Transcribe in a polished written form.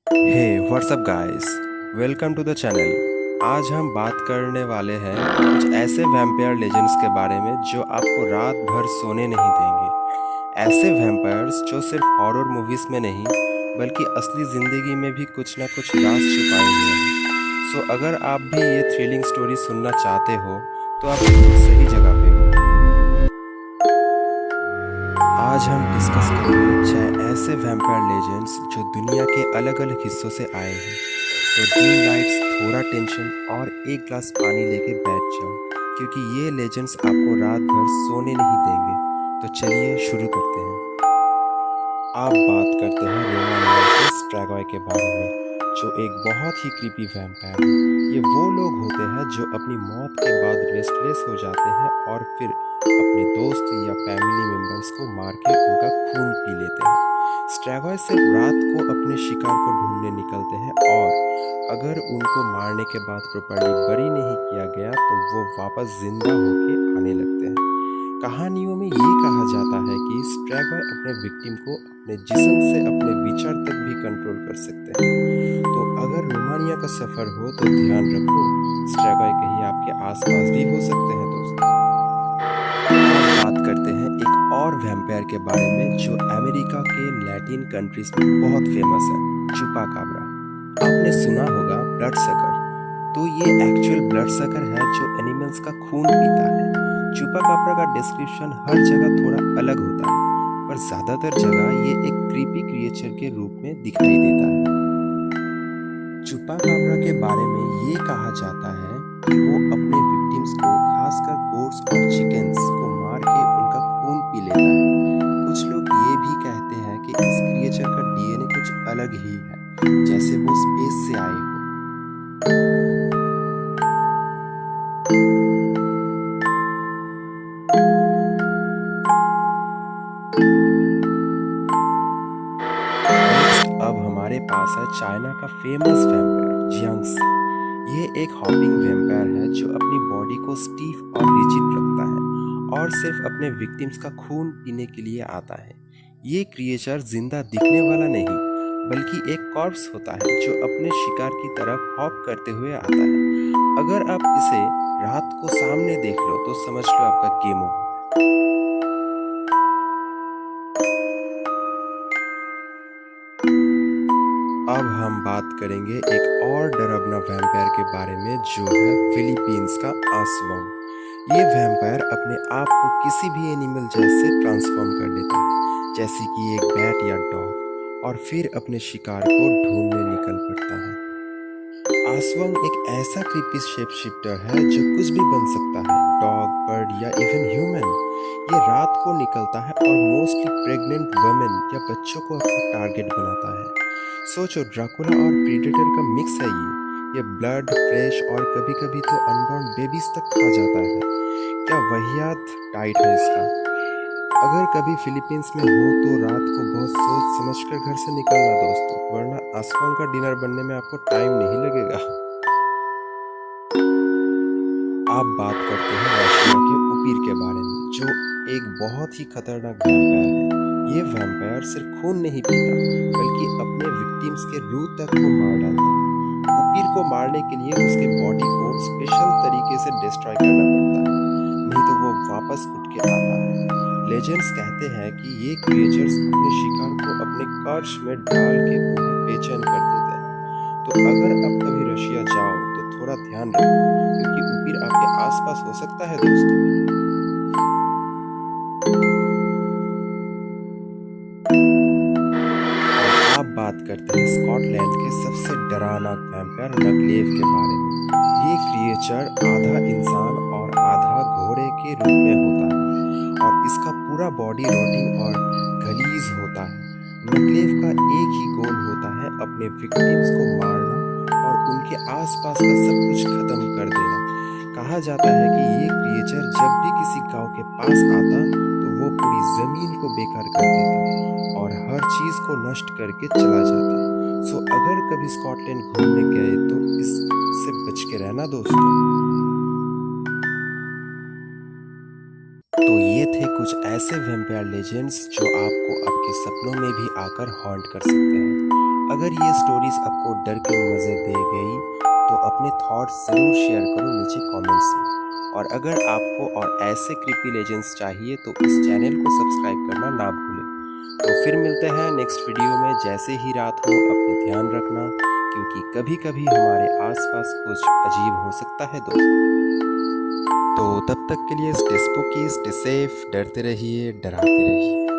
Hey what's up guys, welcome to the channel. आज हम बात करने वाले हैं कुछ ऐसे वैम्पायर लेजेंड्स के बारे में जो आपको रात भर सोने नहीं देंगे। ऐसे वैम्पायर्स जो सिर्फ हॉरर मूवीज में नहीं बल्कि असली ज़िंदगी में भी कुछ ना कुछ राज छुपाए हुए हैं। सो अगर आप भी ये थ्रिलिंग स्टोरी सुनना चाहते हो तो आप बिल्कुल सही जगह पे हो। आज हम डिस्कस करेंगे 6 ऐसे वैम्पायर लेजेंड्स जो दुनिया के अलग अलग हिस्सों से आए हैं। तो डिम लाइट्स, थोड़ा टेंशन और एक ग्लास पानी लेके बैठ जाओ, क्योंकि ये लेजेंड्स आपको रात भर सोने नहीं देंगे। तो चलिए शुरू करते हैं। आप बात करते हैं रोमानिया के स्ट्रैगॉय के बारे में, जो एक बहुत ही क्रीपी वैम्पायर है। ये वो लोग होते हैं जो अपनी मौत के बाद रेस्टलेस हो जाते हैं और फिर अपने दोस्त या फैमिली मेंबर्स को मार के उनका खून पी लेते हैं। स्ट्रैगॉय सिर्फ रात को अपने शिकार को ढूंढने निकलते हैं, और अगर उनको मारने के बाद प्रॉपर्ली बरी नहीं किया गया तो वो वापस जिंदा होके आने लगते हैं। कहानियों में ये कहा जाता है कि स्ट्रैगॉय अपने विक्टिम को अपने जिस्म से अपने विचार तक भी कंट्रोल कर सकते हैं। तो अगर रोमानिया का सफर हो तो ध्यान रखो, स्ट्रैगॉय कहीं आपके आसपास भी हो सकते हैं दोस्तों। अब बात करते हैं एक और वैम्पायर के बारे में जो अमेरिका के लैटिन कंट्रीज में बहुत फेमस है, चुपाकाब्रा। आपने सुना होगा ब्लड सकर। तो ये एक्चुअल ब्लड सकर है जो एनिमल्स का खून पीता है। चुपाकाब्रा का डिस्क्रिप्शन हर जगह थोड़ा अलग होता है, पर ज्यादातर जगह ये एक क्रीपी क्रिएचर के रूप में दिखाई देता है। चुपाकाब्रा के बारे में ये कहा जाता है कि वो अपने विक्टिम्स को, खासकर गोट्स और चिकन्स को मार के उनका खून पी लेता है। कुछ लोग ये भी कहते हैं कि इस क्रिएचर का डीएनए कुछ अलग ही है, जैसे वो स्पेस से आए हो। नेक्स्ट अब हमारे पास है चाइना का फेमस वैम्पायर जियांग्स। ये एक हॉपिंग वैम्पायर है जो अपनी बॉडी को स्टीफ और रिजिड रखता है और सिर्फ अपने विक्टिम्स का खून पीने के लिए आता है। ये क्रिएचर जिंदा दिखने वाला नहीं बल्कि एक कॉर्प्स होता है जो अपने शिकार की तरफ हॉप करते हुए आता है। अगर आप इसे रात को सामने देख लो तो समझ लो आपका गेम ओवर। अब हम बात करेंगे एक और डरावना वैम्पायर के बारे में जो है फिलीपींस का आसवम। ये वैम्पायर अपने आप को किसी भी एनिमल जैसे ट्रांसफॉर्म कर लेता है, जैसे कि एक बैट या डॉग, और फिर अपने शिकार को ढूंढने निकल पड़ता है। आसवम एक ऐसा क्रीपी शेप शिफ्टर है जो कुछ भी बन सकता है, डॉग, बर्ड या इवन ह्यूमन। ये रात को निकलता है और मोस्टली प्रेग्नेंट वुमेन या बच्चों को अपना टारगेट बनाता है। सोचो, ड्राकुला और प्रीडेटर का मिक्स है ये ब्लड, फ्लेश और कभी-कभी तो अनबॉर्न बेबीज तक खा जाता है। क्या वाहियात डाइट है इसका। अगर कभी फिलीपींस में हो तो रात को बहुत सोच समझकर घर से निकलना दोस्तों, वरना आसमान का डिनर बनने में आपको टाइम नहीं लगेगा। आप बात करते हैं रशिया के उपीर के बारे में, जो एक बहुत ही खतरनाक वैम्पायर है। ये वैम्पायर सिर्फ खून नहीं पीता बल्कि अपने विक्टिम्स के रूह तक को मार डालता है। उपीर को मारने के लिए उसके बॉडी को स्पेशल तरीके से डिस्ट्रॉय करना पड़ता है, नहीं तो वो वापस उठ के आता है। लेजेंड्स कहते हैं कि ये क्रिएचर्स अपने शिकार को अपने कर्श में डाल के उन्हें बेचैन कर देते हैं। तो अगर आप कभी रशिया जाओ तो थोड़ा ध्यान रखो, क्योंकि उपीर आपके आसपास हो सकता है दोस्तों। और आप बात करते हैं स्कॉटलैंड के सबसे डरावना वैम्पायर नगलेव के बारे में। ये क्रिएचर आधा इंसान और आधा घोड़े के रूप में होता है, और इसका पूरा बॉडी रोटिंग और गलीज होता है। नगलेव का एक ही गोल होता है, अपने विक्टिम्स को मारना और उनके आसपास का सब कुछ खत्म कर देना। कहा जाता है कि ये क्रिएचर जब भी किसी गांव के पास आता तो वो पूरी जमीन को बेकार कर देता और हर चीज को नष्ट करके चला जाता। सो अगर कभी स्कॉटलैंड घूमने गए तो इससे बच के रहना दोस्तों। तो ये थे कुछ ऐसे वैम्पायर लेजेंड्स जो आपको आपके सपनों में भी आकर हॉन्ट कर सकते हैं। अगर ये स्टोरीज आपको डर के मज़े दे गई तो अपने थॉट्स ज़रूर शेयर करो नीचे कमेंट्स में। और अगर आपको और ऐसे क्रीपी लेजेंड्स चाहिए तो इस चैनल को सब्सक्राइब करना ना भूलें। तो फिर मिलते हैं नेक्स्ट वीडियो में। जैसे ही रात हो अपने ध्यान रखना, क्योंकि कभी कभी हमारे आसपास कुछ अजीब हो सकता है दोस्तों। तो तब तक के लिए स्टे स्पूकी, स्टे सेफ, डरते रहिए, डराते रहिए।